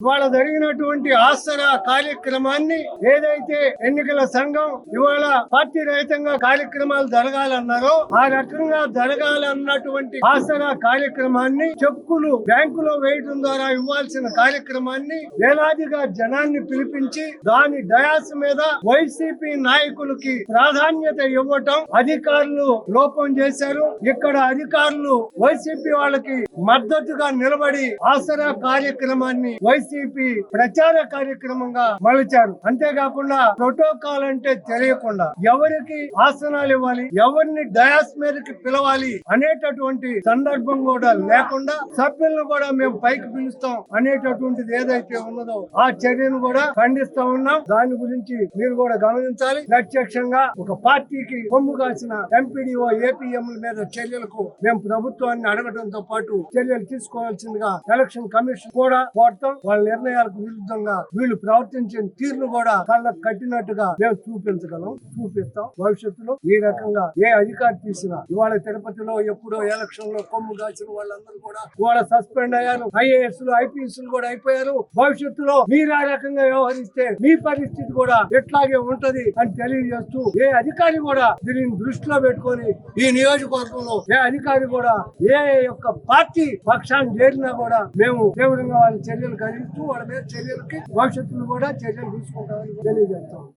ఇవాళ జరిగినటువంటి ఆసరా కార్యక్రమాన్ని ఏదైతే ఎన్నికల సంఘం ఇవాళ పార్టీ రహితంగా కార్యక్రమాలు జరగాలన్నారో ఆ రకంగా జరగాలన్నటువంటి ఆసరా కార్యక్రమాన్ని చెక్కులు బ్యాంకులో వేయడం ద్వారా ఇవ్వాల్సిన కార్యక్రమాన్ని వేలాదిగా జనాన్ని పిలిపించి దాని డయాస్ మీద వైసీపీ నాయకులకి ప్రాధాన్యత ఇవ్వటం అధికారులు లోపం చేశారు. ఇక్కడ అధికారులు వైసీపీ వాళ్ళకి మద్దతుగా నిలబడి ఆసరా కార్యక్రమాన్ని వైసీపీ ప్రచార కార్యక్రమంగా మలిచారు. అంతేకాకుండా ప్రోటోకాల్ అంటే తెలియకుండా ఎవరికి ఆసనాలు ఇవ్వాలి, ఎవరిని డయాస్ మీదకి పిలవాలి అనేటటువంటి సందర్భం కూడా లేకుండా సభ్యులను కూడా మేము పైకి పిలుస్తాం అనేటటువంటిది ఏదైతే ఉన్నదో ఆ చర్యను కూడా ఖండిస్తా ఉన్నాం. దాని గురించి మీరు కూడా గమనించాలి. ప్రత్యక్షంగా ఒక పార్టీకి కొమ్ము కాసిన ఎంపీడీఓ ఏపీఎంల మీద చర్యలకు మేము ప్రభుత్వాన్ని అడగడంతో పాటు చర్యలు తీసుకోవాల్సిందిగా ఎలక్షన్ కమిషన్ కూడా కోరతాం. వాళ్ళ నిర్ణయాలకు విరుద్ధంగా వీళ్ళు ప్రవర్తించిన తీరును కూడా కళ్ళకు కట్టినట్టుగా మేము చూపిస్తాం. భవిష్యత్తులో ఈ రకంగా ఏ అధికారి తీసినా ఇవాళ తిరుపతిలో ఎప్పుడో ఎలక్షన్ లో కొమ్ము కాసిన వాళ్ళందరూ కూడా ఇవాళ సస్పెండ్ అయ్యారు. ఐఏఎస్ ఐపీఎస్ కూడా అయిపోయారు. భవిష్యత్తులో మీరు ఆ రకంగా వ్యవహరిస్తే మీ పరిస్థితి కూడా ఎట్లాగే ఉంటది అని తెలియజేస్తూ ఏ అధికారి కూడా దీనిని దృష్టిలో పెట్టుకొని ఈ నియోజకవర్గంలో ఏ అధికారి కూడా ఏ యొక్క పార్టీ పక్షాన్ని చేరినా కూడా మేము తీవ్రంగా వాళ్ళ చర్యలు కలిగిస్తూ వాళ్ళ మీద చర్యలకి భవిష్యత్తులో కూడా చర్యలు తీసుకుంటామని తెలియజేస్తాం.